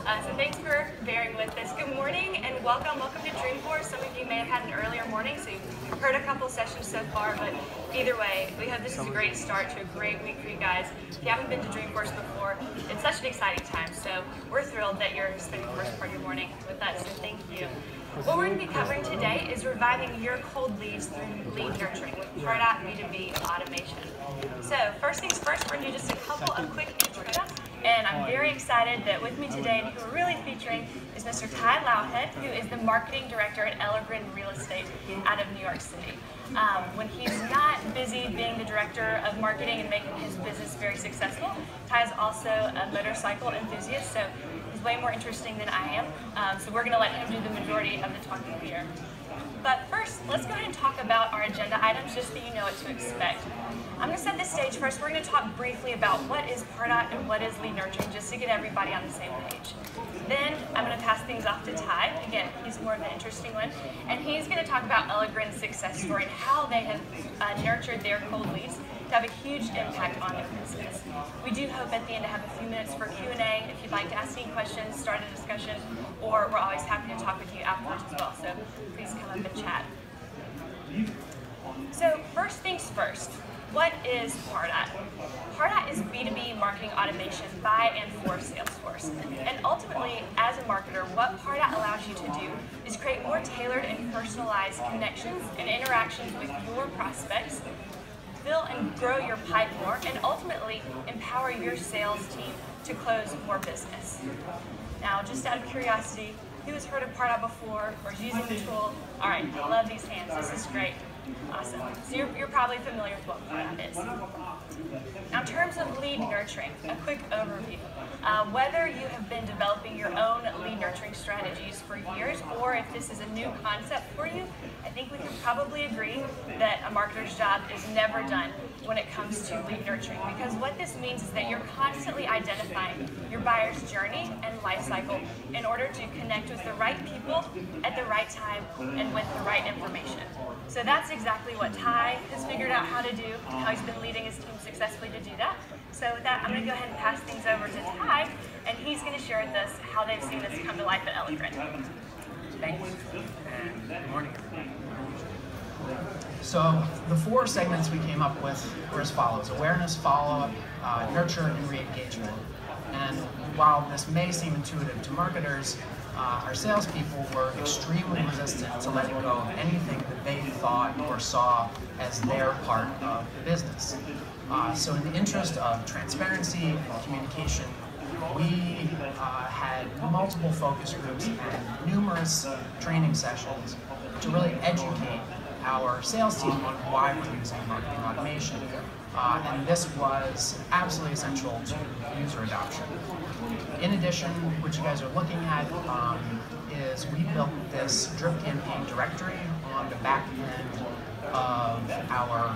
So thanks for bearing with us. Good morning and welcome to Dreamforce. Some of you may have had an earlier morning, so you've heard a couple sessions so far, but either way, we hope this is a great start to a great week for you guys. If you haven't been to Dreamforce before, it's such an exciting time, so we're thrilled that you're spending the first part of your morning with us, so thank you. What we're going to be covering today is reviving your cold leads through lead nurturing with Pardot B2B automation. So first things first, we're going to do just a couple of quick intros. And I'm very excited that with me today, and who we're really featuring, is Mr. Tigh Loughhead, who is the marketing director at Ellergren Real Estate out of New York City. When he's not busy being the director of marketing and making his business very successful, Tigh is also a motorcycle enthusiast, so he's way more interesting than I am. So we're going to let him do the majority of the talking here. But first, let's go ahead and talk about our agenda items just so you know what to expect. I'm going to set the stage first. We're going to talk briefly about what is Pardot and what is lead nurturing, just to get everybody on the same page. Then I'm going to pass things off to Tigh. Again, he's more of the interesting one. And he's going to talk about Ellergren's success story and how they have nurtured their cold leads to have a huge impact on their business. We do hope at the end to have a few minutes for Q&A if you'd like to ask any questions, start a discussion, or we're always happy to talk with you afterwards as well. So please come up and chat. So first things first. What is Pardot? Pardot is B2B marketing automation by and for Salesforce. And ultimately, as a marketer, what Pardot allows you to do is create more tailored and personalized connections and interactions with your prospects, fill and grow your pipe more, and ultimately empower your sales team to close more business. Now, just out of curiosity, who has heard of Pardot before or is using the tool? All right, I love these hands. This is great. Awesome. So you're probably familiar with what Pardot is. Now, in terms of lead nurturing, a quick overview. Whether you have been developing your own lead nurturing strategies for years, or if this is a new concept for you, I think we can probably agree that a marketer's job is never done when it comes to lead nurturing, because what this means is that you're constantly identifying your buyer's journey and life cycle in order to connect with the right people at the right time and with the right information. So that's exactly what Tigh has figured out how to do, how he's been leading his team successfully to do that. So with that, I'm going to go ahead and pass things over to Tigh, and he's going to share with us how they've seen this come to life at Ellergren. Thanks, and good morning, everybody. So the 4 segments we came up with were as follows: awareness, follow-up, nurture, and re-engagement. And while this may seem intuitive to marketers, our salespeople were extremely resistant to letting go of anything that they thought or saw as their part of the business. So in the interest of transparency and communication, we had multiple focus groups and numerous training sessions to really educate our sales team on why we're using marketing automation. And this was absolutely essential to user adoption. In addition, what you guys are looking at is we built this drip campaign directory on the back end of our,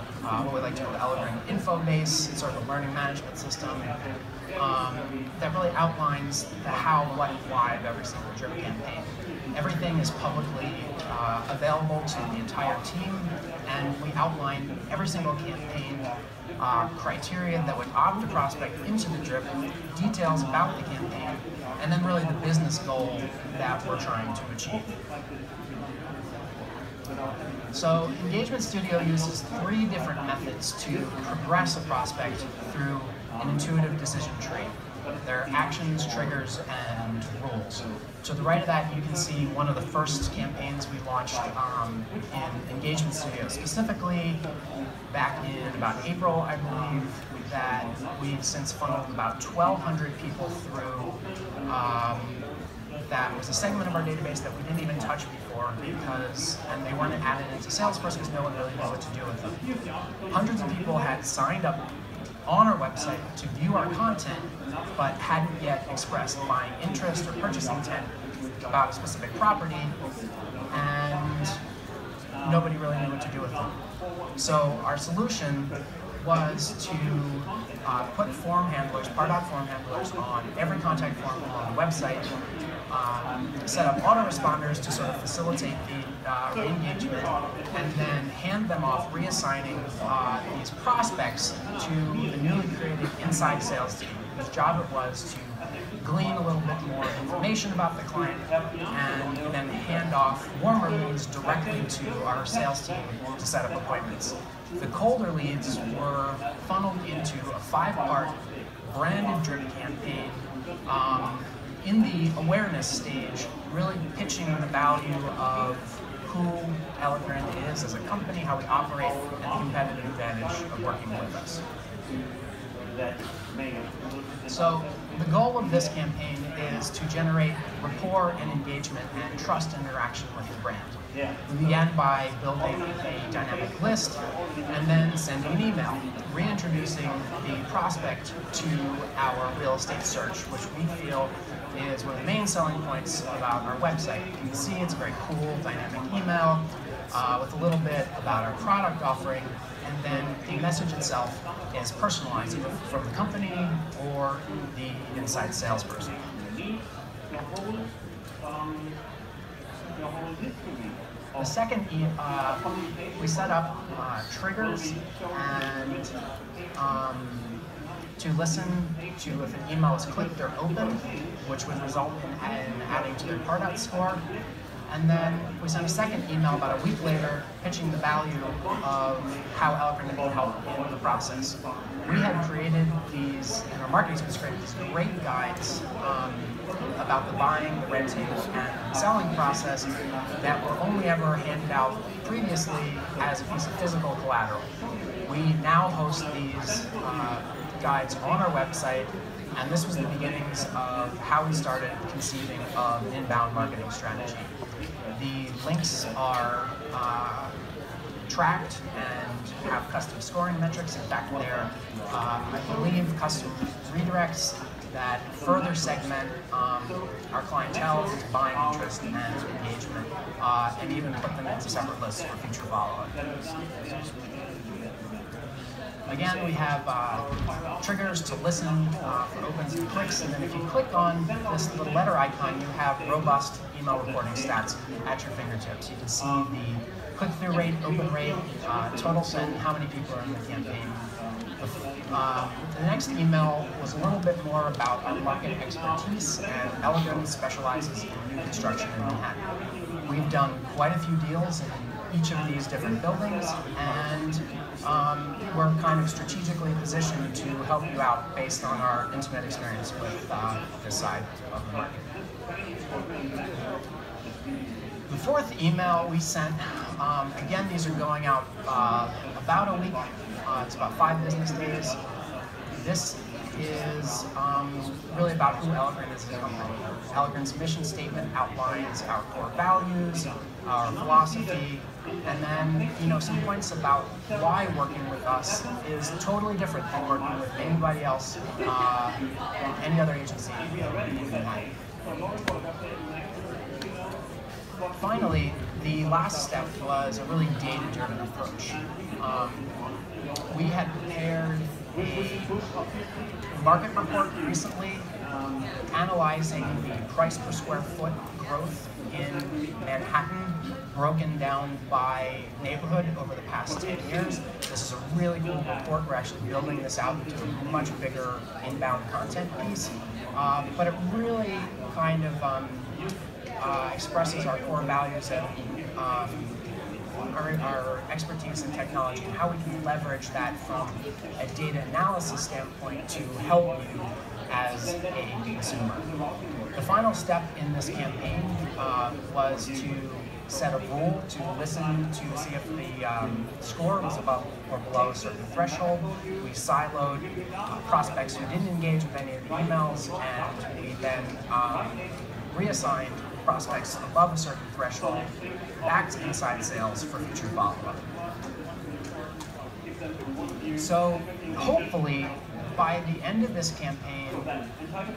what we like to call the Ellergren info base. It's sort of a learning management system that really outlines the how, what, and why of every single drip campaign. Everything is publicly available to the entire team, and we outline every single campaign criteria that would opt a prospect into the drip, details about the campaign, and then really the business goal that we're trying to achieve. So Engagement Studio uses 3 different methods to progress a prospect through an intuitive decision tree. There are actions, triggers, and rules. To the right of that, you can see one of the first campaigns we launched in Engagement Studio. Specifically, back in about April, I believe, that we've since funneled about 1,200 people through. That was a segment of our database that we didn't even touch before and they weren't added into Salesforce because no one really knew what to do with them. Hundreds of people had signed up on our website to view our content, but hadn't yet expressed buying interest or purchasing intent about a specific property, and nobody really knew what to do with them. So our solution was to put form handlers, Pardot form handlers on every contact form on the website, set up autoresponders to sort of facilitate the re-engagement, and then hand them off, reassigning these prospects to the newly created inside sales team, whose job it was to glean a little bit more information about the client and then hand off warmer leads directly to our sales team to set up appointments. The colder leads were funneled into a 5-part branded drip campaign in the awareness stage, really pitching the value of who Elegant is as a company, how we operate, and the competitive advantage of working with us. So the goal of this campaign is to generate rapport and engagement and trust interaction with the brand. We began by building a dynamic list and then sending an email, reintroducing the prospect to our real estate search, which we feel is one of the main selling points about our website. You can see it's a very cool, dynamic email with a little bit about our product offering, and then the message itself is personalized either from the company or the inside salesperson. The second, we set up triggers and to listen to if an email is clicked or opened, which would result in adding to their Pardot score. And then we sent a second email about a week later pitching the value of how Elegant can help in the process. We had created these, and our marketing team has created these great guides about the buying, the red tape, and selling process that were only ever handed out previously as a piece of physical collateral. We now host these guides on our website, and this was the beginnings of how we started conceiving of an inbound marketing strategy. The links are tracked and have custom scoring metrics. In fact, they're, I believe, custom redirects that further segment our clientele into buying interest and engagement, and even put them into separate lists for future follow-up. Again, we have triggers to listen for opens and clicks, and then if you click on this little letter icon, you have robust email reporting stats at your fingertips. You can see the click-through rate, open rate, total sent, how many people are in the campaign. The next email was a little bit more about our market expertise, and Elegant specializes in new construction in Manhattan. We've done quite a few deals in each of these different buildings, and we're kind of strategically positioned to help you out based on our intimate experience with this side of the market. The fourth email we sent, again, these are going out about a week. It's about 5 business days. This is really about who Elegant is as a company. Elegant's mission statement outlines our core values, our philosophy, and then some points about why working with us is totally different than working with anybody else, any other agency. Finally, the last step was a really data-driven approach. We had prepared a market report recently analyzing the price per square foot growth in Manhattan, broken down by neighborhood over the past 10 years. This is a really cool report. We're actually building this out into a much bigger inbound content piece, but it really kind of expresses our core values and our expertise in technology and how we can leverage that from a data analysis standpoint to help you as a consumer. The final step in this campaign was to set a rule to listen to see if the score was above or below a certain threshold. We siloed prospects who didn't engage with any of the emails, and we then reassigned prospects above a certain threshold back to inside sales for future follow-up. So hopefully, by the end of this campaign,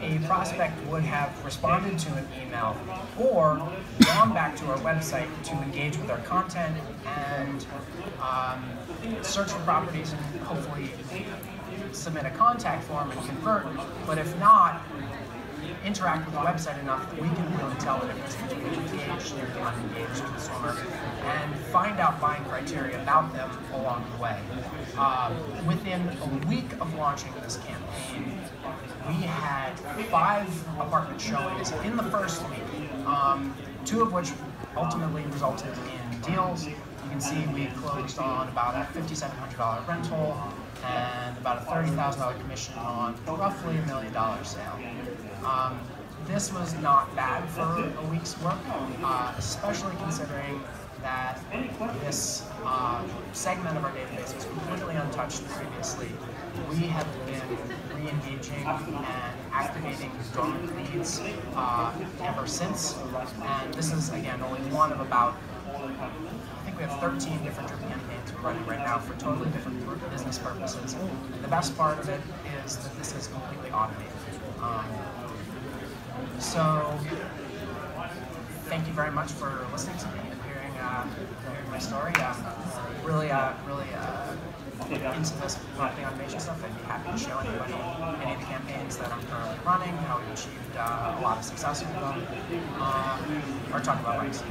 a prospect would have responded to an email or gone back to our website to engage with our content and search for properties and hopefully submit a contact form and convert, but if not, interact with the website enough that we can really tell the difference between an engaged and an unengaged consumer and find out buying criteria about them along the way. Within a week of launching this campaign, we had 5 apartment showings in the first week, 2 of which ultimately resulted in deals. You can see we closed on about a $5,700 rental and about a $30,000 commission on roughly $1 million sale. This was not bad for a week's work, especially considering that this segment of our database was completely untouched previously. We had been re-engaging and activating dormant leads ever since, and this is, again, only one of about, I think we have 13 different drip campaigns we're running right now for totally different business purposes. And the best part of it is that this is completely automated. So, thank you very much for listening to me and hearing my story. Really into this marketing automation stuff. I'd be happy to show anybody any of the campaigns that I'm currently running, how we achieved a lot of success with them, or talk about what I see.